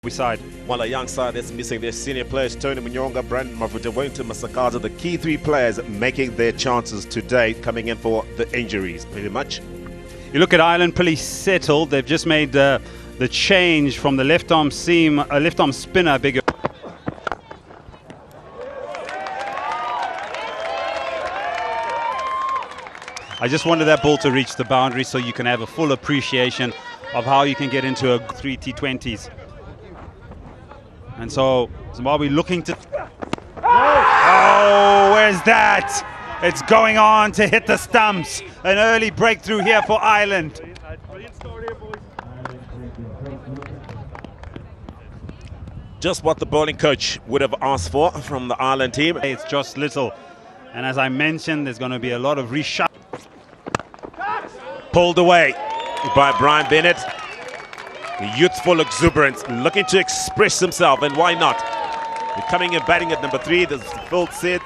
Side. While a young side that's missing their senior players, Tony Munyonga, Brandon Mafuta, Wellington Masakaza, the key three players making their chances today, coming in for the injuries. Pretty much. You look at Ireland, pretty settled. They've just made the change from the left arm seam, a left arm spinner, bigger. I just wanted that ball to reach the boundary so you can have a full appreciation of how you can get into a 3 T20s. And so Zimbabwe looking to... Oh, where's that? It's going on to hit the stumps. An early breakthrough here for Ireland. Just what the bowling coach would have asked for from the Ireland team. It's just little. And as I mentioned, there's going to be a lot of reshuffle. Pulled away by Brian Bennett. Youthful exuberance, looking to express himself, and why not? We're coming in batting at number 3, this is Phil Sid.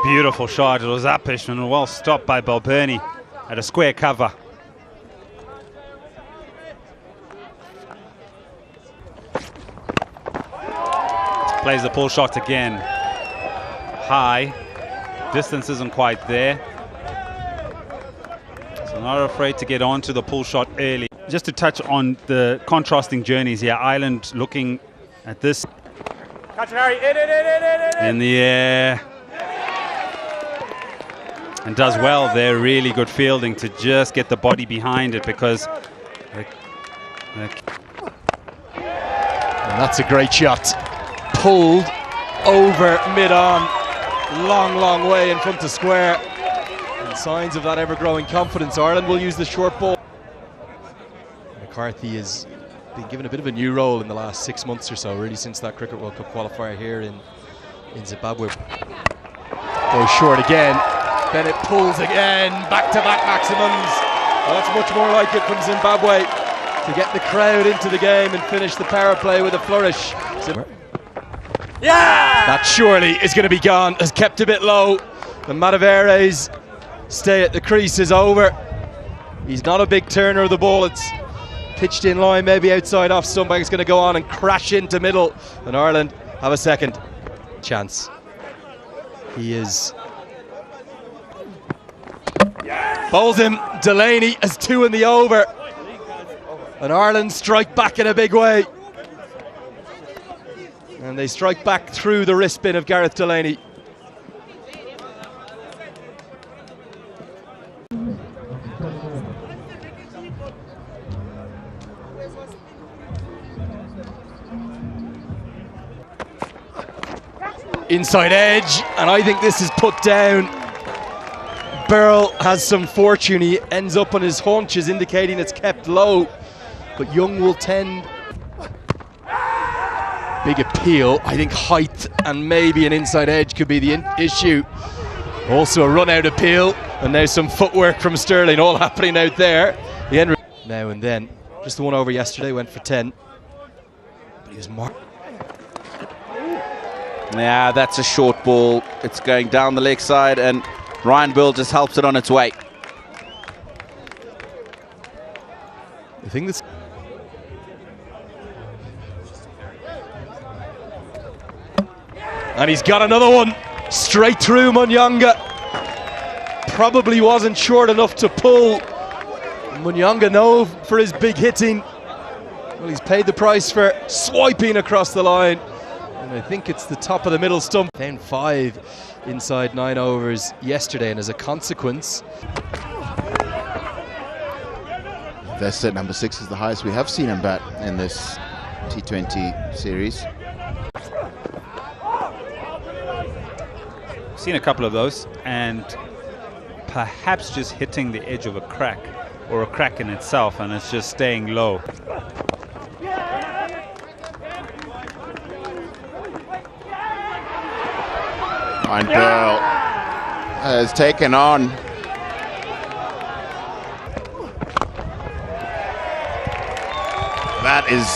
Beautiful shot, it was uppish and well stopped by Balbirnie at a square cover. Plays the pull shot again. High, distance isn't quite there. So not afraid to get onto the pull shot early. Just to touch on the contrasting journeys here, Ireland looking at this. In the air. And does well there, really good fielding to just get the body behind it because... And that's a great shot. Pulled over mid-on, long way in front of square. And signs of that ever-growing confidence. Ireland will use the short ball. McCarthy has been given a bit of a new role in the last 6 months or so, really since that Cricket World Cup qualifier here in Zimbabwe. Goes short again. Then it pulls again, back-to-back maximums. Well, that's much more like it from Zimbabwe to get the crowd into the game and finish the power play with a flourish. Yeah! That surely is going to be gone, has kept a bit low. The Matavere's stay at the crease is over. He's not a big turner of the ball, it's pitched in line, maybe outside off stump. It's going to go on and crash into middle, and Ireland have a second chance. He is... Bowls him, Delaney has 2 in the over. And Ireland strike back in a big way. And they strike back through the wrist spin of Gareth Delaney. Inside edge, and I think this is put down. Burrell has some fortune, he ends up on his haunches, indicating it's kept low, but Young will tend. Big appeal, I think height and maybe an inside edge could be the issue. Also a run out appeal, and now some footwork from Sterling, all happening out there. The end now and then, just the one over yesterday, went for 10, but he was marked. Yeah, that's a short ball. It's going down the leg side, and Ryan Burl just helps it on its way. The thing that's... And he's got another one straight through Munyonga. Probably wasn't short enough to pull. Munyonga known for his big hitting. Well, he's paid the price for swiping across the line. And I think it's the top of the middle stump. Down 5 inside 9 overs yesterday, and as a consequence... Vesta at number 6 is the highest we have seen him bat in this T20 series. Seen a couple of those, and perhaps just hitting the edge of a crack or a crack in itself, and it's just staying low. And Burl has taken on. That is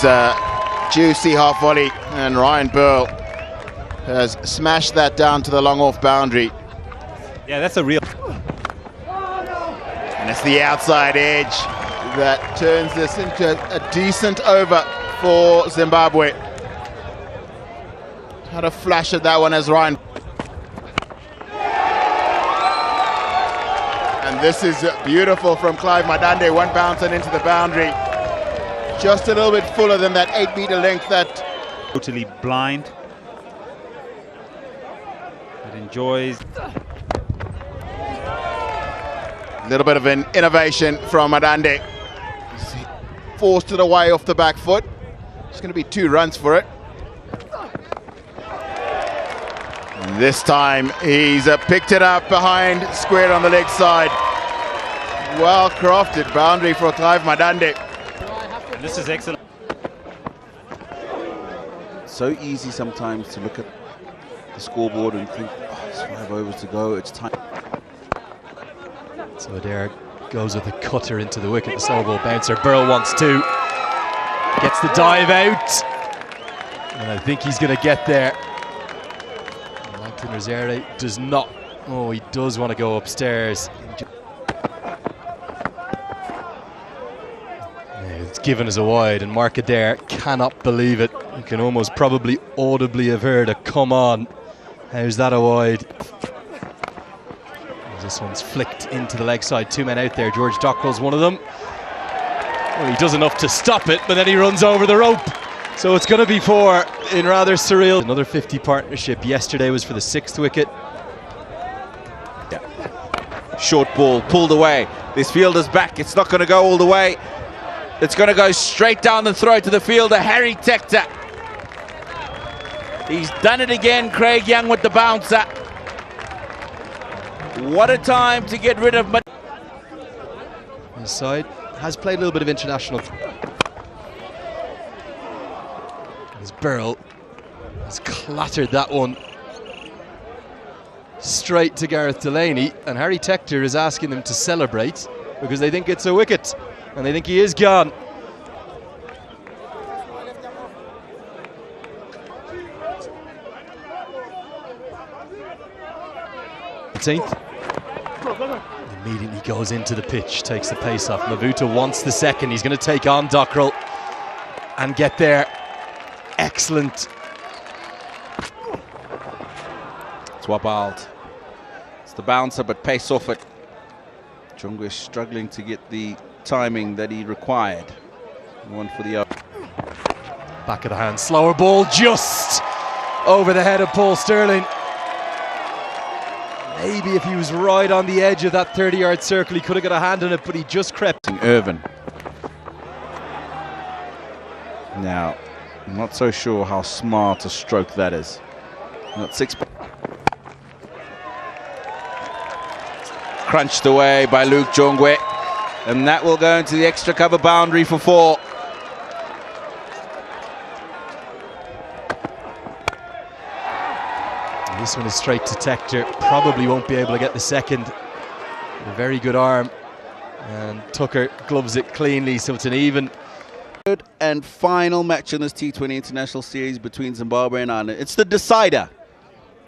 juicy half volley, and Ryan Burl has smashed that down to the long off boundary. Yeah, that's a real... And it's the outside edge. that turns this into a decent over for Zimbabwe. Had a flash at that one as Ryan. And this is beautiful from Clive Madande, one bounce and into the boundary. Just a little bit fuller than that 8-meter length that... Totally blind. It enjoys. A little bit of an innovation from Madande. Forced it away off the back foot. It's going to be 2 runs for it. And this time he's picked it up behind, squared on the leg side. Well crafted boundary for Clive Madande. This is excellent. So easy sometimes to look at the scoreboard and think, oh, it's 5 overs to go, it's time. So Adair goes with a cutter into the wicket, the slow ball bouncer. Burl wants 2. Gets the dive out. And I think he's going to get there. Langton Reserve does not. Oh, he does want to go upstairs. It's given as a wide, and Mark Adair cannot believe it. You can almost probably audibly have heard a come on. How's that a wide? This one's flicked into the leg side. 2 men out there. George Dockrell's one of them. Well, he does enough to stop it, but then he runs over the rope. So it's going to be 4 in rather surreal. Another 50 partnership. Yesterday was for the 6th wicket. Yeah. Short ball pulled away. This fielder's back. It's not going to go all the way. It's going to go straight down the throat to the fielder, Harry Tector. He's done it again, Craig Young with the bouncer. What a time to get rid of... His side has played a little bit of international. As Burl has clattered that one straight to Gareth Delaney, and Harry Tector is asking them to celebrate because they think it's a wicket and they think he is gone. Immediately goes into the pitch, takes the pace off. Mavuta wants the second. He's going to take on Dockrell and get there. Excellent. Swap out. It's the bouncer, but pace off it. Jongwe is struggling to get the timing that he required. One for the back of the hand. Slower ball just over the head of Paul Sterling. Maybe if he was right on the edge of that 30-yard circle, he could have got a hand on it, but he just crept. Irvin. Now, I'm not so sure how smart a stroke that is. Not 6. Crunched away by Luke Jongwe, and that will go into the extra cover boundary for 4. This one is straight to Tector. Probably won't be able to get the second. A very good arm, and Tucker gloves it cleanly, so it's an even. Third and final match in this T20 International Series between Zimbabwe and Ireland. It's the decider.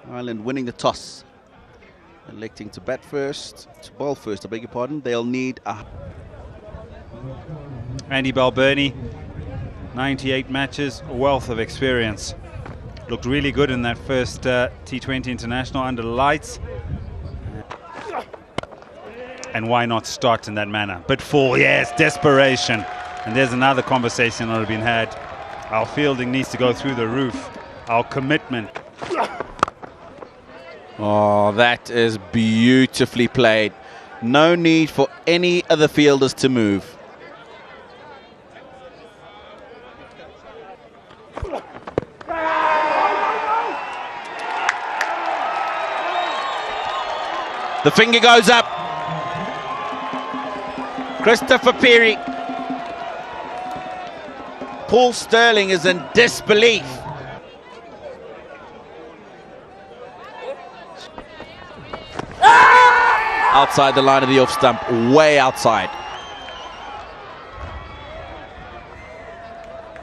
Ireland winning the toss, electing to bat first, to bowl first, I beg your pardon. They'll need a... Andy Balbirnie, 98 matches, a wealth of experience. Looked really good in that first T20 International under the lights. And why not start in that manner? But 4, yes, desperation. And there's another conversation that has been had. Our fielding needs to go through the roof. Our commitment. Oh, that is beautifully played. No need for any other fielders to move. The finger goes up. Christopher Peary. Paul Sterling is in disbelief. Outside the line of the off stump, way outside.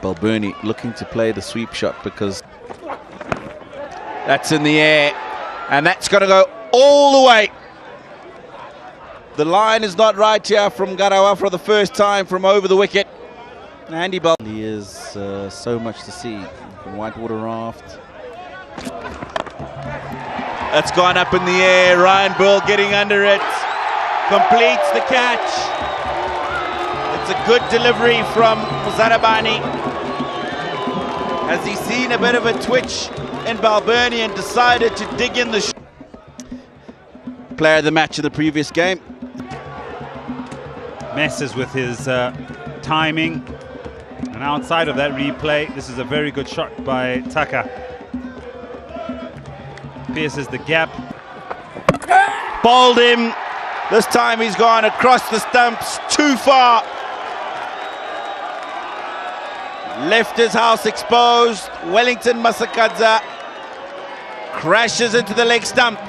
Balbirnie looking to play the sweep shot because that's in the air, and that's going to go all the way. The line is not right here from Garawa for the first time from over the wicket. Andy Bell. He is so much to see. Whitewater Raft. That's gone up in the air. Ryan Burl getting under it. Completes the catch. It's a good delivery from Zarabani. Has he seen a bit of a twitch in Balbirnie and decided to dig in the player of the match in the previous game? Messes with his timing. And outside of that replay, this is a very good shot by Taka. Pierces the gap. Bowled him. This time he's gone across the stumps too far. Left his house exposed. Wellington Masakadza crashes into the leg stump.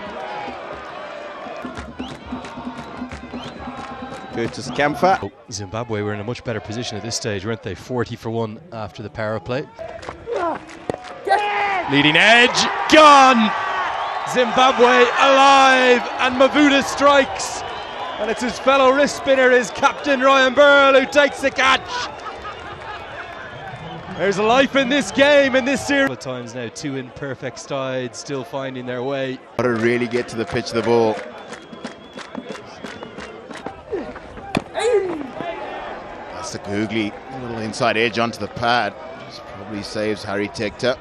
Curtis Kamfer. Zimbabwe were in a much better position at this stage, weren't they? 40 for 1 after the power play. Leading edge, gone! Zimbabwe alive, and Mavuda strikes. And it's his fellow wrist spinner, his captain Ryan Burl, who takes the catch. There's life in this game, in this series. At times now, 2 imperfect sides still finding their way. Got to really get to the pitch of the ball. That's the googly little inside edge onto the pad. This probably saves Harry Tector.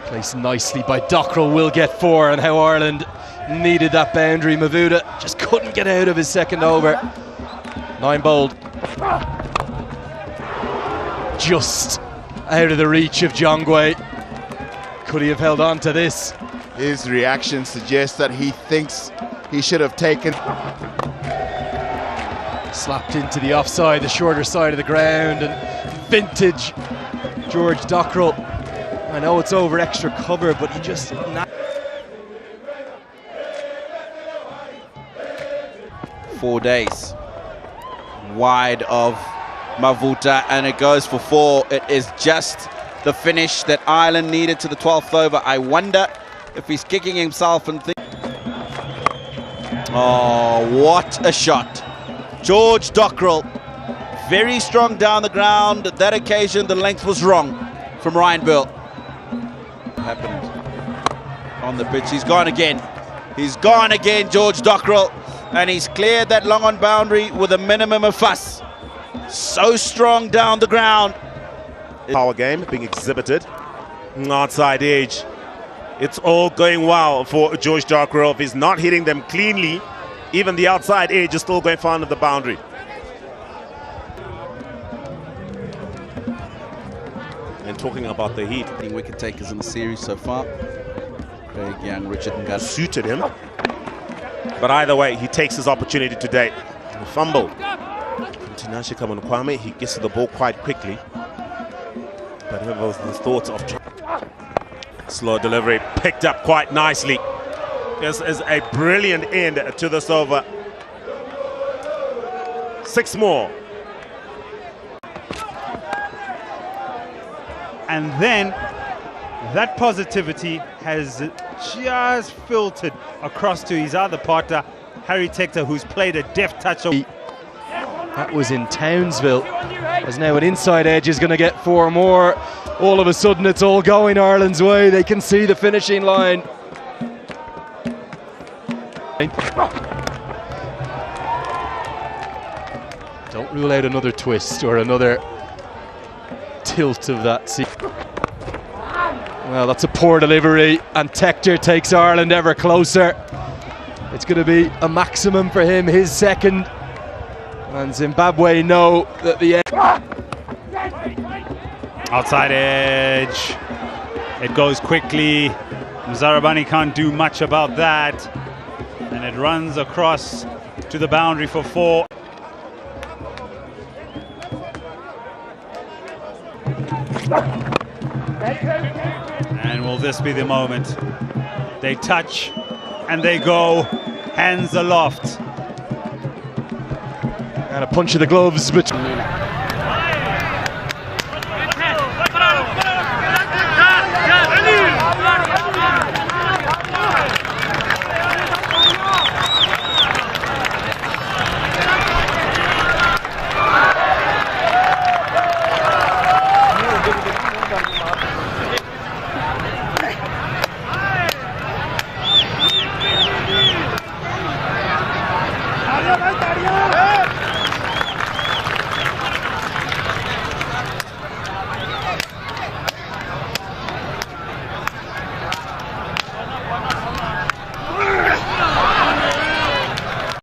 Placed nicely by Dockrell, will get 4, and how Ireland needed that boundary. Mavuda just couldn't get out of his second over. 9 bowled. Just out of the reach of Jongwe. Could he have held on to this? His reaction suggests that he thinks he should have taken. Slapped into the offside, the shorter side of the ground, and vintage George Dockrell. I know it's over extra cover, but he just... 4 days wide of Mavuta, and it goes for 4. It is just the finish that Ireland needed to the 12th over. I wonder if he's kicking himself and thinking, oh, what a shot. George Dockrell, very strong down the ground. At that occasion, the length was wrong from Ryan Burl. Happened on the pitch. He's gone again. He's gone again, George Dockrell. And he's cleared that long on boundary with a minimum of fuss. So strong down the ground. Power game being exhibited. Outside edge. It's all going well for George Dockrell. If he's not hitting them cleanly, even the outside edge is still going far under the boundary. And talking about the heat, Wicket takers in the series so far. Craig Young, Richard Ngad suited him. But either way, he takes his opportunity today. The fumble. Tinashe Kamunkwame, he gets to the ball quite quickly. But whoever was the thoughts of slow delivery, picked up quite nicely. This is a brilliant end to this over. 6 more. And then that positivity has just filtered across to his other partner, Harry Tector, who's played a deft touch. That was in Townsville. As now an inside edge is going to get 4 more. All of a sudden it's all going Ireland's way. They can see the finishing line. Don't rule out another twist or another tilt of that seat. Well, that's a poor delivery, and Tector takes Ireland ever closer. It's going to be a maximum for him, his second. And Zimbabwe know that the outside edge. It goes quickly. Zarabani can't do much about that. And it runs across to the boundary for 4. And will this be the moment? They touch and they go, hands aloft. and a punch of the gloves between